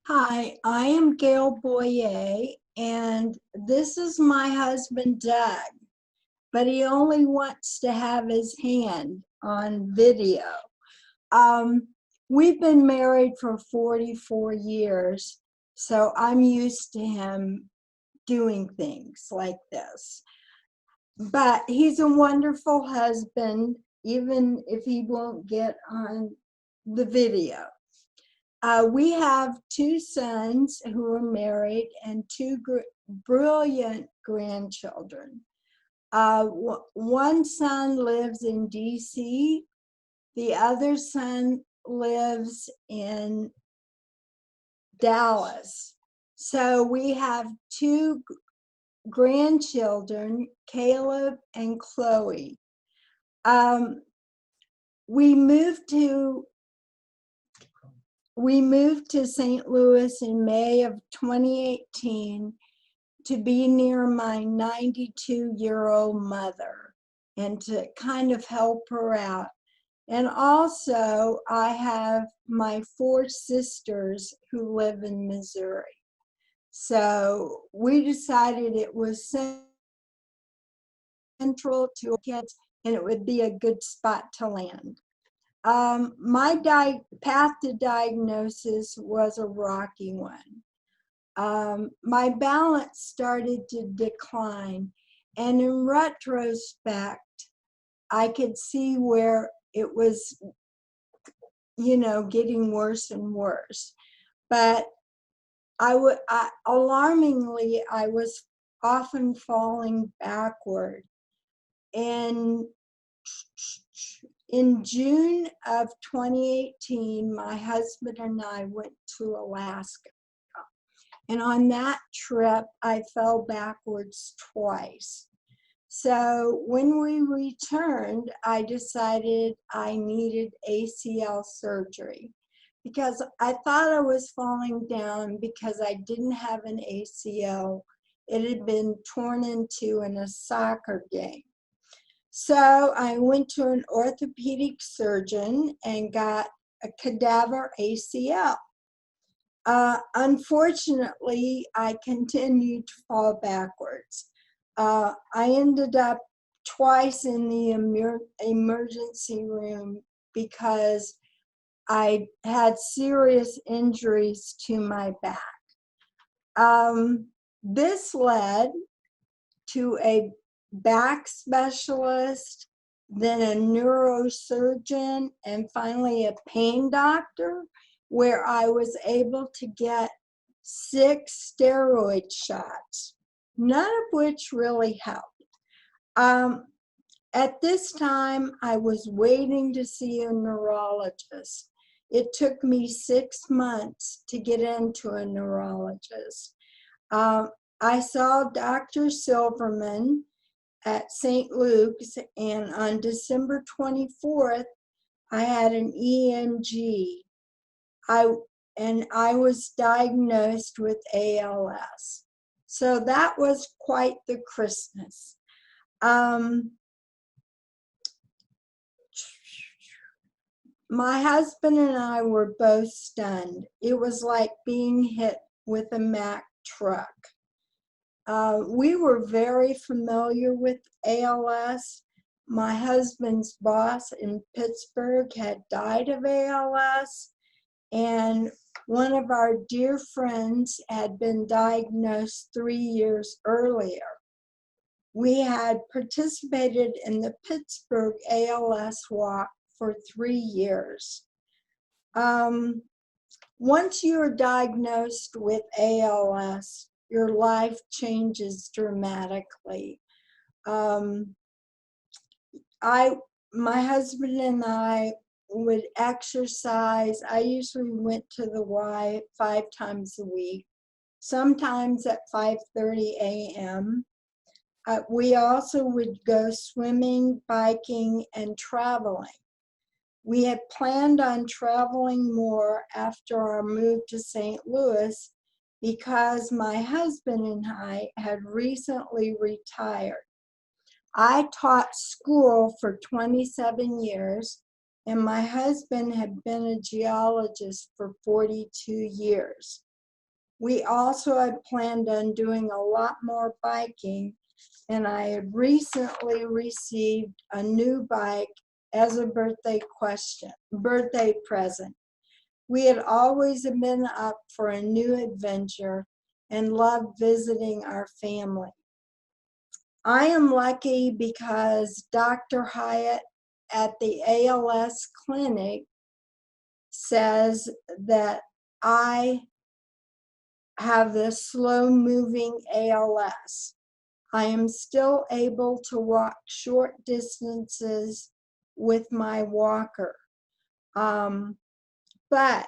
Hi, I am Gail Boyea, and this is my husband, Doug, but he only wants to have his hand on video. Um, we've been married for 44 years, so I'm used to him doing things like this. But he's a wonderful husband, even if he won't get on the video. We have two sons who are married and two brilliant grandchildren. One son lives in DC, the other son lives in Dallas. So we have two grandchildren, Caleb and Chloe. Um, we moved to St. Louis in May of 2018 to be near my 92-year-old mother and to kind of help her out. And also, I have my four sisters who live in Missouri. So we decided it was central to kids and it would be a good spot to land. My path to diagnosis was a rocky one. My balance started to decline, and in retrospect, I could see where it was, getting worse and worse. But alarmingly, I was often falling backward. And in June of 2018, my husband and I went to Alaska. And on that trip, I fell backwards twice. So when we returned, I decided I needed ACL surgery because I thought I was falling down because I didn't have an ACL. It had been torn into in a soccer game. So I went to an orthopedic surgeon and got a cadaver ACL. Unfortunately, I continued to fall backwards. I ended up twice in the emergency room because I had serious injuries to my back. This led to a back specialist, then a neurosurgeon, and finally a pain doctor, where I was able to get 6 steroid shots, none of which really helped. At this time, I was waiting to see a neurologist. It took me 6 months to get into a neurologist. I saw Dr. Silverman at St. Luke's, and on December 24th, I had an EMG. I was diagnosed with ALS. So that was quite the Christmas. My husband and I were both stunned. It was like being hit with a Mack truck. We were very familiar with ALS. My husband's boss in Pittsburgh had died of ALS, and one of our dear friends had been diagnosed 3 years earlier. We had participated in the Pittsburgh ALS Walk for 3 years. Once you're diagnosed with ALS, your life changes dramatically. My husband and I would exercise. I usually went to the Y 5 times a week, sometimes at 5:30 a.m. We also would go swimming, biking, and traveling. We had planned on traveling more after our move to St. Louis because my husband and I had recently retired. I taught school for 27 years, and my husband had been a geologist for 42 years. We also had planned on doing a lot more biking, and I had recently received a new bike as a birthday present. We had always been up for a new adventure and loved visiting our family. I am lucky because Dr. Hyatt at the ALS clinic says that I have this slow-moving ALS. I am still able to walk short distances with my walker, but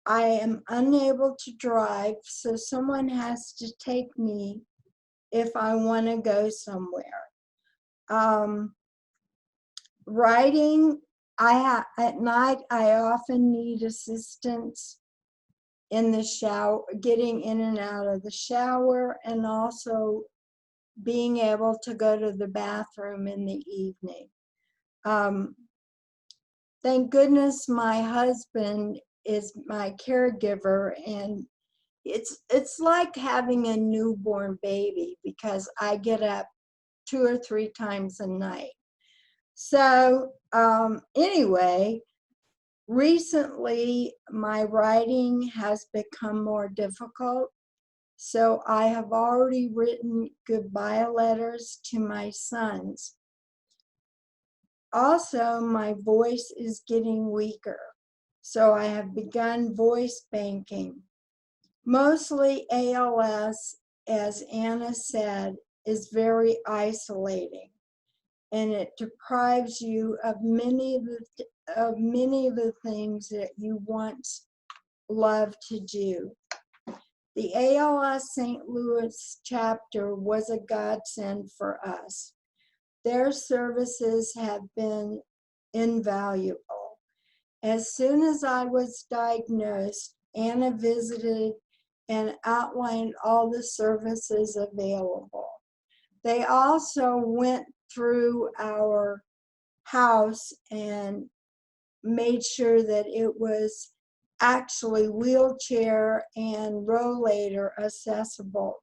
I am unable to drive, so someone has to take me if I want to go somewhere. Riding, at night, I often need assistance in the shower, getting in and out of the shower, and also being able to go to the bathroom in the evening. Thank goodness my husband is my caregiver, and it's like having a newborn baby because I get up 2 or 3 times a night. So anyway, recently my writing has become more difficult. So I have already written goodbye letters to my sons. Also, my voice is getting weaker. So I have begun voice banking. Mostly ALS, as Anna said, is very isolating, and it deprives you of many of the things that you once loved to do. The ALS St. Louis chapter was a godsend for us. Their services have been invaluable. As soon as I was diagnosed, Anna visited and outlined all the services available. They also went through our house and made sure that it was actually wheelchair and rollator accessible.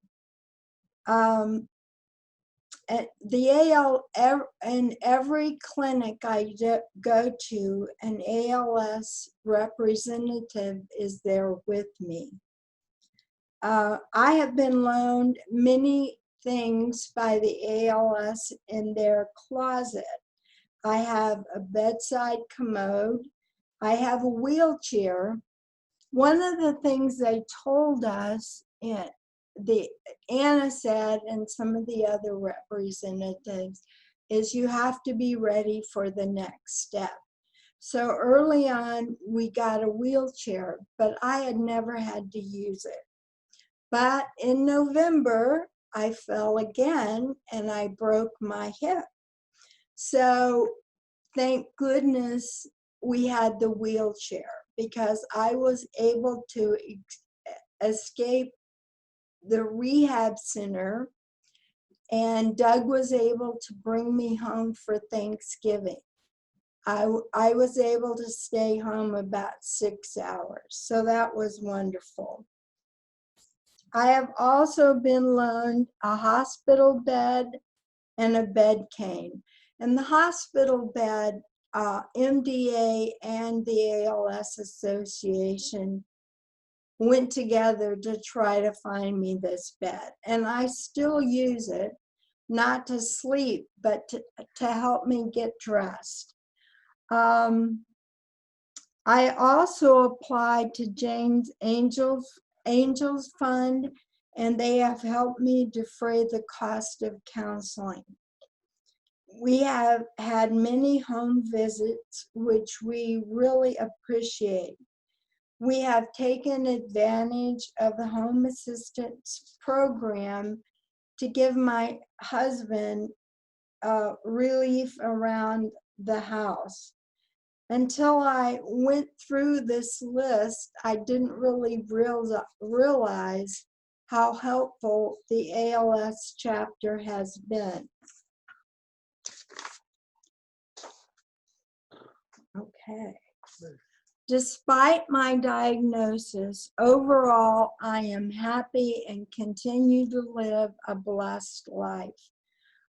In every clinic I go to, an ALS representative is there with me. I have been loaned many things by the ALS in their closet. I have a bedside commode. I have a wheelchair. One of the things they told us, Anna said, and some of the other representatives, is you have to be ready for the next step. So early on, we got a wheelchair, but I had never had to use it. But in November, I fell again and I broke my hip. So thank goodness we had the wheelchair, because I was able to escape the rehab center, and Doug was able to bring me home for Thanksgiving. I was able to stay home about 6 hours, so that was wonderful. I have also been loaned a hospital bed and a bed cane. And the hospital bed, MDA and the ALS Association went together to try to find me this bed. And I still use it, not to sleep, but to help me get dressed. I also applied to Jane's Angels Fund, and they have helped me defray the cost of counseling. We have had many home visits, which we really appreciate. We have taken advantage of the home assistance program to give my husband relief around the house. Until I went through this list, I didn't really realize how helpful the ALS chapter has been. Okay. Despite my diagnosis, overall, I am happy and continue to live a blessed life.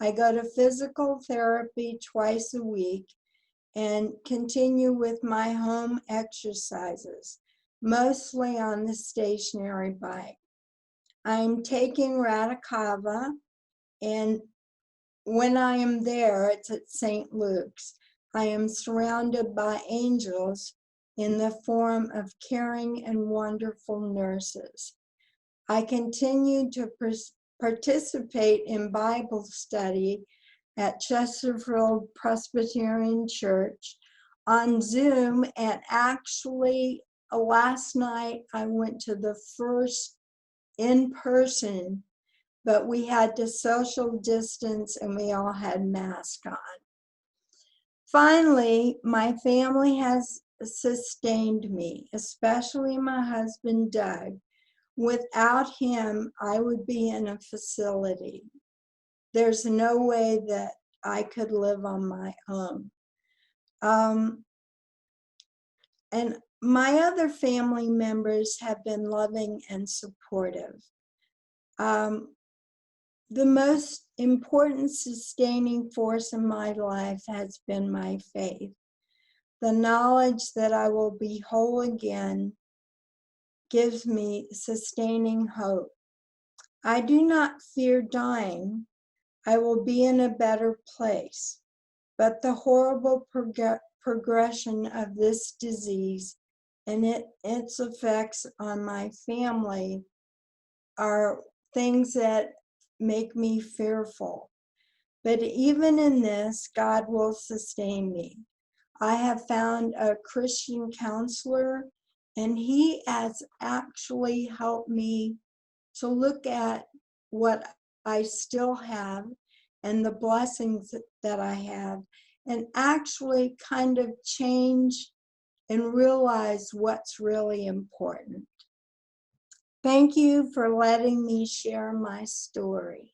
I go to physical therapy twice a week and continue with my home exercises, mostly on the stationary bike. I'm taking Radicava, and when I am there, it's at St. Luke's. I am surrounded by angels in the form of caring and wonderful nurses. I continue to participate in Bible study at Chesterfield Presbyterian Church on Zoom, and actually last night I went to the first in person, but we had to social distance and we all had masks on. Finally, my family has sustained me, especially my husband, Doug. Without him, I would be in a facility. There's no way that I could live on my own. And my other family members have been loving and supportive. The most important sustaining force in my life has been my faith. The knowledge that I will be whole again gives me sustaining hope. I do not fear dying. I will be in a better place. But the horrible progression of this disease and its effects on my family are things that make me fearful. But even in this, God will sustain me. I have found a Christian counselor, and he has actually helped me to look at what I still have and the blessings that I have, and actually kind of change and realize what's really important. Thank you for letting me share my story.